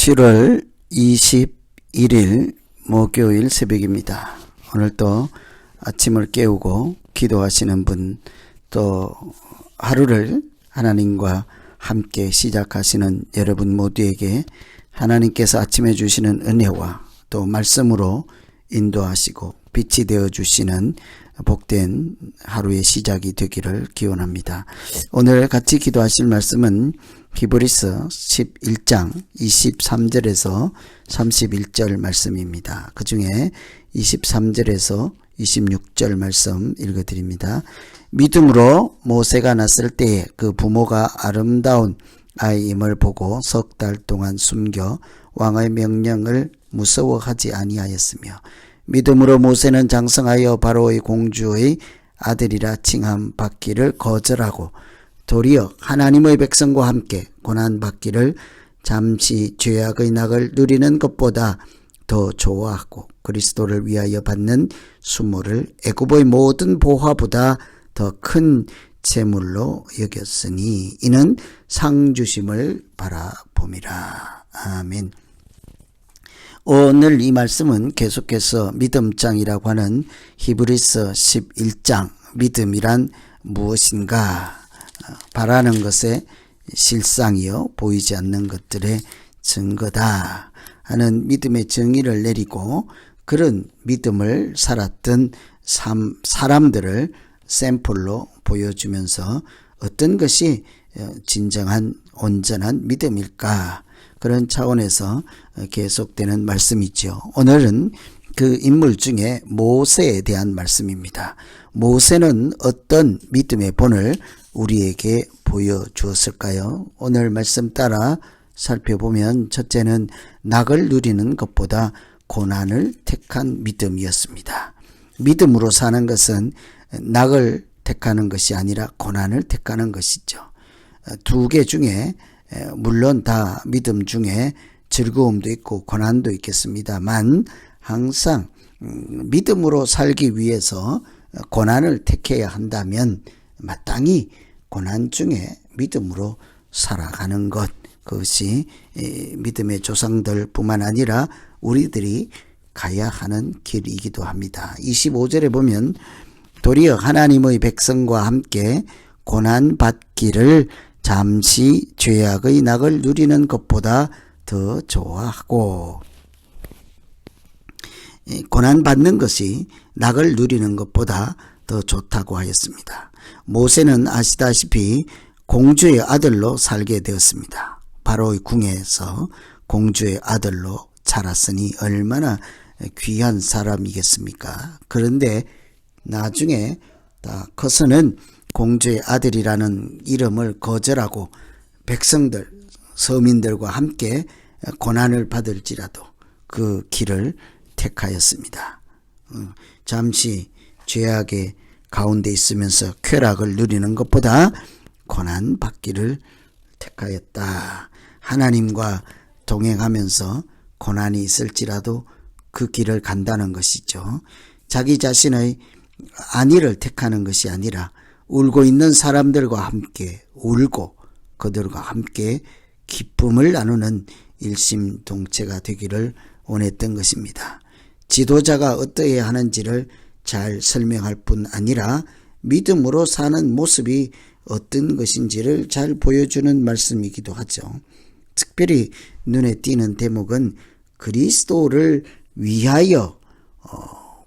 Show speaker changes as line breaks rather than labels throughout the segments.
7월 21일 목요일 새벽입니다. 오늘도 아침을 깨우고 기도하시는 분, 또 하루를 하나님과 함께 시작하시는 여러분 모두에게 하나님께서 아침에 주시는 은혜와 또 말씀으로 인도하시고 빛이 되어 주시는 복된 하루의 시작이 되기를 기원합니다. 오늘 같이 기도하실 말씀은 히브리서 11장 23절에서 31절 말씀입니다. 그 중에 23절에서 26절 말씀 읽어드립니다. 믿음으로 모세가 났을 때에 그 부모가 아름다운 아이임을 보고 석 달 동안 숨겨 왕의 명령을 무서워하지 아니하였으며, 믿음으로 모세는 장성하여 바로의 공주의 아들이라 칭함 받기를 거절하고 도리어 하나님의 백성과 함께 고난받기를 잠시 죄악의 낙을 누리는 것보다 더 좋아하고 그리스도를 위하여 받는 수모를 애굽의 모든 보화보다 더 큰 재물로 여겼으니 이는 상주심을 바라봄이라. 아멘. 오늘 이 말씀은 계속해서 믿음장이라고 하는 히브리서 11장, 믿음이란 무엇인가, 바라는 것의 실상이요 보이지 않는 것들의 증거다 하는 믿음의 정의를 내리고, 그런 믿음을 살았던 사람들을 샘플로 보여주면서 어떤 것이 진정한 온전한 믿음일까, 그런 차원에서 계속되는 말씀이죠. 오늘은 그 인물 중에 모세에 대한 말씀입니다. 모세는 어떤 믿음의 본을 우리에게 보여주었을까요? 오늘 말씀 따라 살펴보면, 첫째는 낙을 누리는 것보다 고난을 택한 믿음이었습니다. 믿음으로 사는 것은 낙을 택하는 것이 아니라 고난을 택하는 것이죠. 두 개 중에 물론 다 믿음 중에 즐거움도 있고 고난도 있겠습니다만, 항상 믿음으로 살기 위해서 고난을 택해야 한다면 마땅히 고난 중에 믿음으로 살아가는 것, 그것이 믿음의 조상들 뿐만 아니라 우리들이 가야 하는 길이기도 합니다. 25절에 보면 도리어 하나님의 백성과 함께 고난받기를 잠시 죄악의 낙을 누리는 것보다 더 좋아하고, 고난받는 것이 낙을 누리는 것보다 더 좋다고 하였습니다. 모세는 아시다시피 공주의 아들로 살게 되었습니다. 바로의 궁에서 공주의 아들로 자랐으니 얼마나 귀한 사람이겠습니까? 그런데 나중에 다 커서는 공주의 아들이라는 이름을 거절하고 백성들, 서민들과 함께 고난을 받을지라도 그 길을 택하였습니다. 잠시 죄악의 가운데 있으면서 쾌락을 누리는 것보다 고난 받기를 택하였다. 하나님과 동행하면서 고난이 있을지라도 그 길을 간다는 것이죠. 자기 자신의 안위를 택하는 것이 아니라 울고 있는 사람들과 함께 울고 그들과 함께 기쁨을 나누는 일심동체가 되기를 원했던 것입니다. 지도자가 어떠해야 하는지를 잘 설명할 뿐 아니라 믿음으로 사는 모습이 어떤 것인지를 잘 보여주는 말씀이기도 하죠. 특별히 눈에 띄는 대목은 그리스도를 위하여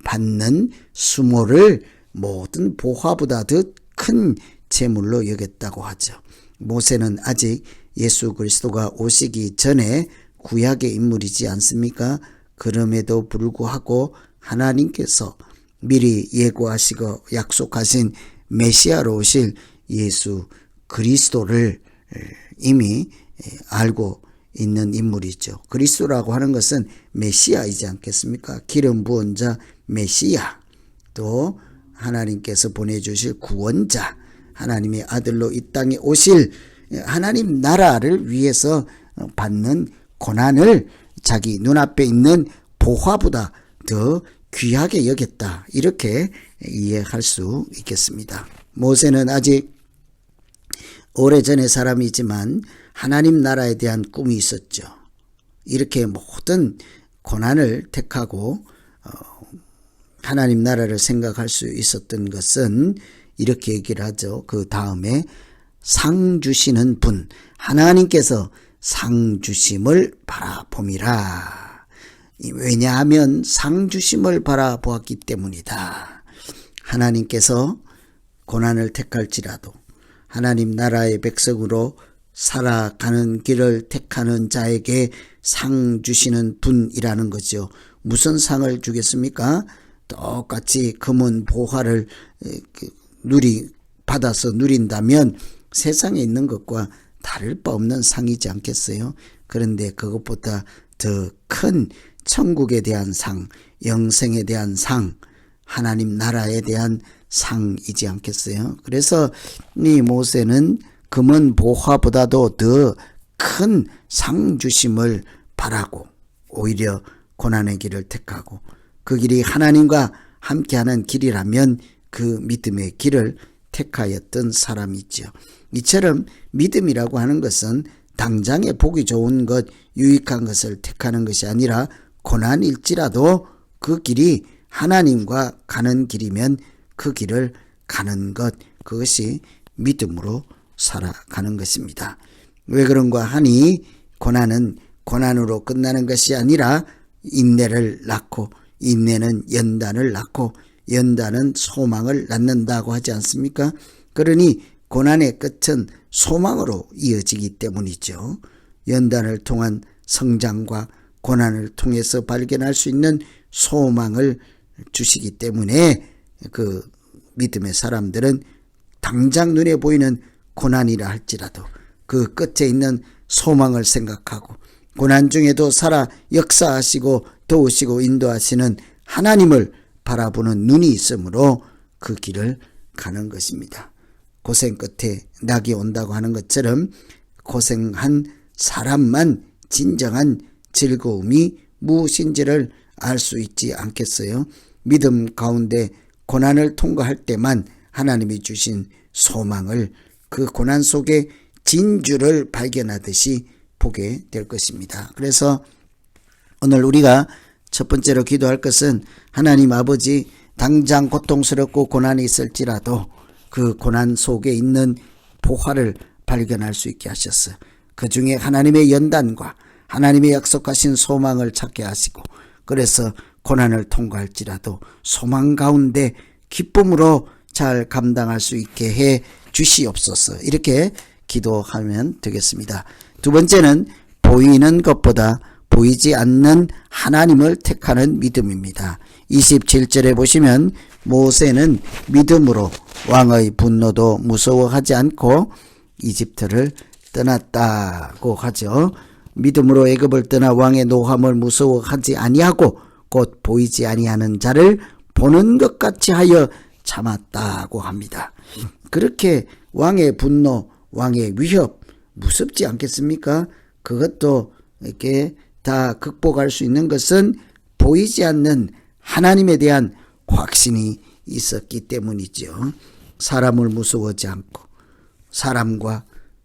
받는 수모를 모든 보화보다 더 큰 재물로 여겼다고 하죠. 모세는 아직 예수 그리스도가 오시기 전에 구약의 인물이지 않습니까? 그럼에도 불구하고 하나님께서 미리 예고하시고 약속하신 메시아로 오실 예수 그리스도를 이미 알고 있는 인물이죠. 그리스도라고 하는 것은 메시아이지 않겠습니까? 기름 부은 자 메시아, 또 하나님께서 보내주실 구원자, 하나님의 아들로 이 땅에 오실 하나님 나라를 위해서 받는 고난을 자기 눈앞에 있는 보화보다 더 귀하게 여겼다, 이렇게 이해할 수 있겠습니다. 모세는 아직 오래전의 사람이지만 하나님 나라에 대한 꿈이 있었죠. 이렇게 모든 고난을 택하고 하나님 나라를 생각할 수 있었던 것은 이렇게 얘기를 하죠. 그 다음에 상 주시는 분, 하나님께서 상 주심을 바라봄이라. 왜냐하면 상 주심을 바라보았기 때문이다. 하나님께서 고난을 택할지라도 하나님 나라의 백성으로 살아가는 길을 택하는 자에게 상 주시는 분이라는 거죠. 무슨 상을 주겠습니까? 똑같이 금은 보화를 받아서 누린다면 세상에 있는 것과 다를 바 없는 상이지 않겠어요? 그런데 그것보다 더 큰 천국에 대한 상, 영생에 대한 상, 하나님 나라에 대한 상이지 않겠어요? 그래서 이 모세는 금은 보화보다도 더 큰 상 주심을 바라고 오히려 고난의 길을 택하고 그 길이 하나님과 함께하는 길이라면 그 믿음의 길을 택하였던 사람이죠. 이처럼 믿음이라고 하는 것은 당장에 보기 좋은 것, 유익한 것을 택하는 것이 아니라 고난일지라도 그 길이 하나님과 가는 길이면 그 길을 가는 것, 그것이 믿음으로 살아가는 것입니다. 왜 그런가 하니 고난은 고난으로 끝나는 것이 아니라 인내를 낳고 인내는 연단을 낳고 연단은 소망을 낳는다고 하지 않습니까? 그러니 고난의 끝은 소망으로 이어지기 때문이죠. 연단을 통한 성장과 고난을 통해서 발견할 수 있는 소망을 주시기 때문에 그 믿음의 사람들은 당장 눈에 보이는 고난이라 할지라도 그 끝에 있는 소망을 생각하고 고난 중에도 살아 역사하시고 도우시고 인도하시는 하나님을 바라보는 눈이 있으므로 그 길을 가는 것입니다. 고생 끝에 낙이 온다고 하는 것처럼 고생한 사람만 진정한 즐거움이 무엇인지를 알 수 있지 않겠어요? 믿음 가운데 고난을 통과할 때만 하나님이 주신 소망을 그 고난 속에 진주를 발견하듯이 보게 될 것입니다. 그래서 오늘 우리가 첫 번째로 기도할 것은 하나님 아버지, 당장 고통스럽고 고난이 있을지라도 그 고난 속에 있는 보화를 발견할 수 있게 하셔서 그 중에 하나님의 연단과 하나님의 약속하신 소망을 찾게 하시고 그래서 고난을 통과할지라도 소망 가운데 기쁨으로 잘 감당할 수 있게 해 주시옵소서. 이렇게 기도하면 되겠습니다. 두 번째는 보이는 것보다 보이지 않는 하나님을 택하는 믿음입니다. 27절에 보시면 모세는 믿음으로 왕의 분노도 무서워하지 않고 이집트를 떠났다고 하죠. 믿음으로 애굽을 떠나 왕의 노함을 무서워하지 아니하고 곧 보이지 아니하는 자를 보는 것 같이 하여 참았다고 합니다. 그렇게 왕의 분노, 왕의 위협 무섭지 않겠습니까? 그것도 이렇게 다 극복할 수 있는 것은 보이지 않는 하나님에 대한 확신이 있었기 때문이죠. 사람을 무서워하지 않고 사람과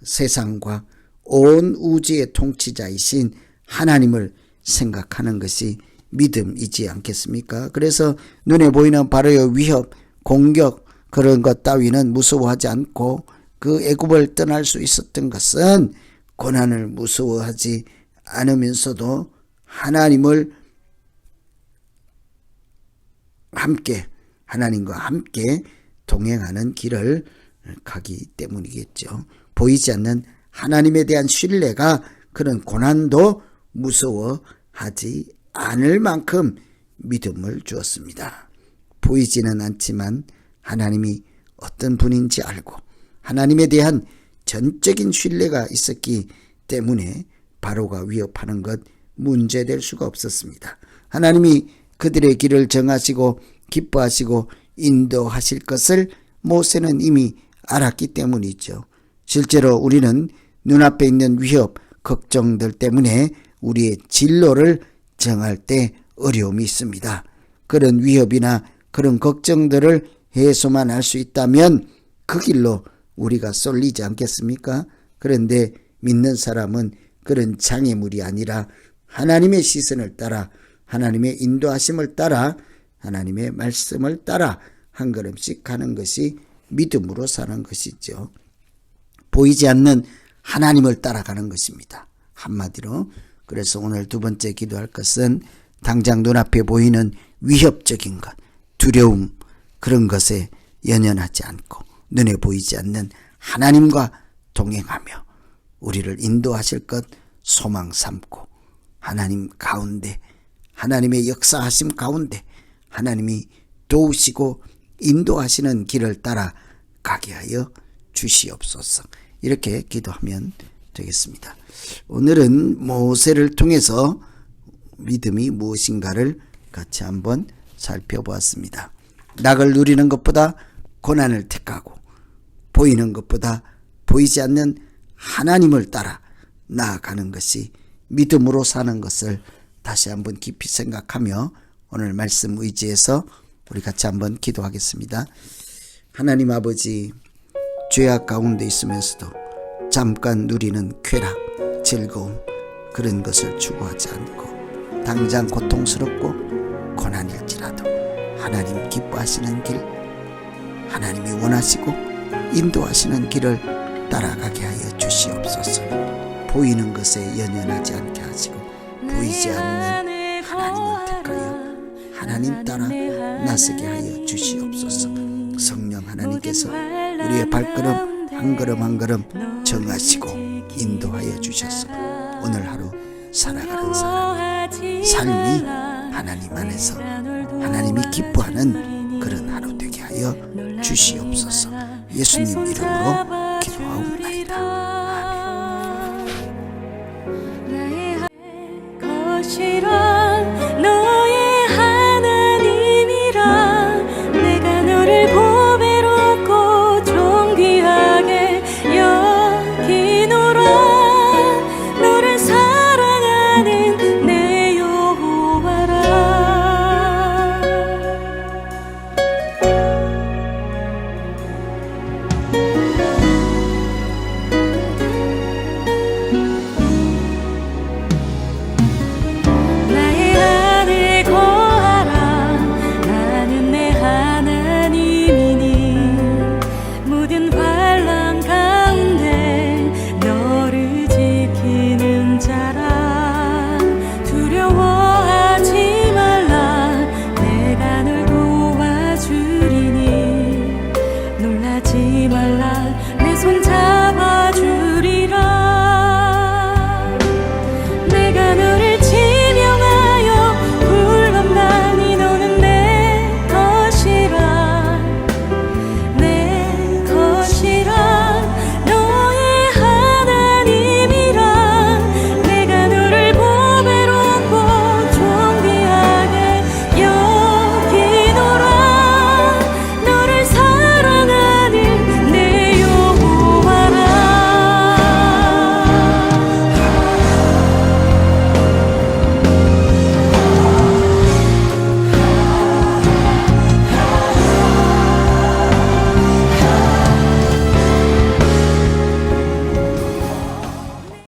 세상과 온 우주의 통치자이신 하나님을 생각하는 것이 믿음이지 않겠습니까? 그래서 눈에 보이는 바로의 위협, 공격 그런 것 따위는 무서워하지 않고 그 애굽을 떠날 수 있었던 것은 고난을 무서워하지 않으면서도 하나님과 함께 동행하는 길을 가기 때문이겠죠. 보이지 않는 하나님에 대한 신뢰가 그런 고난도 무서워하지 않을 만큼 믿음을 주었습니다. 보이지는 않지만 하나님이 어떤 분인지 알고 하나님에 대한 전적인 신뢰가 있었기 때문에 바로가 위협하는 것 문제될 수가 없었습니다. 하나님이 그들의 길을 정하시고 기뻐하시고 인도하실 것을 모세는 이미 알았기 때문이죠. 실제로 우리는 눈앞에 있는 위협, 걱정들 때문에 우리의 진로를 정할 때 어려움이 있습니다. 그런 위협이나 그런 걱정들을 해소만 할 수 있다면 그 길로 우리가 쏠리지 않겠습니까? 그런데 믿는 사람은 그런 장애물이 아니라 하나님의 시선을 따라, 하나님의 인도하심을 따라, 하나님의 말씀을 따라 한 걸음씩 가는 것이 믿음으로 사는 것이죠. 보이지 않는 하나님을 따라가는 것입니다. 한마디로. 그래서 오늘 두 번째 기도할 것은 당장 눈앞에 보이는 위협적인 것, 두려움, 그런 것에 연연하지 않고 눈에 보이지 않는 하나님과 동행하며 우리를 인도하실 것 소망 삼고 하나님 가운데, 하나님의 역사하심 가운데 하나님이 도우시고 인도하시는 길을 따라 가게 하여 주시옵소서. 이렇게 기도하면 되겠습니다. 오늘은 모세를 통해서 믿음이 무엇인가를 같이 한번 살펴보았습니다. 낙을 누리는 것보다 고난을 택하고 보이는 것보다 보이지 않는 하나님을 따라 나아가는 것이 믿음으로 사는 것을 다시 한번 깊이 생각하며 오늘 말씀 의지해서 우리 같이 한번 기도하겠습니다. 하나님 아버지, 죄악 가운데 있으면서도 잠깐 누리는 쾌락, 즐거움, 그런 것을 추구하지 않고 당장 고통스럽고 고난일지라도 하나님 기뻐하시는 길, 하나님이 원하시고 인도하시는 길을 따라가게 하여 주시옵소서. 보이는 것에 연연하지 않게 하시고 보이지 않는 하나님을 택하여 하나님 따라 나서게 하여 주시옵소서. 성령 하나님께서 우리의 발걸음 한 걸음 한 걸음 정하시고 인도하여 주셔서 오늘 하루 살아가는 삶이 하나님 안에서 하나님이 기뻐하는 그런 하루 되게 하여 주시옵소서. 예수님 이름으로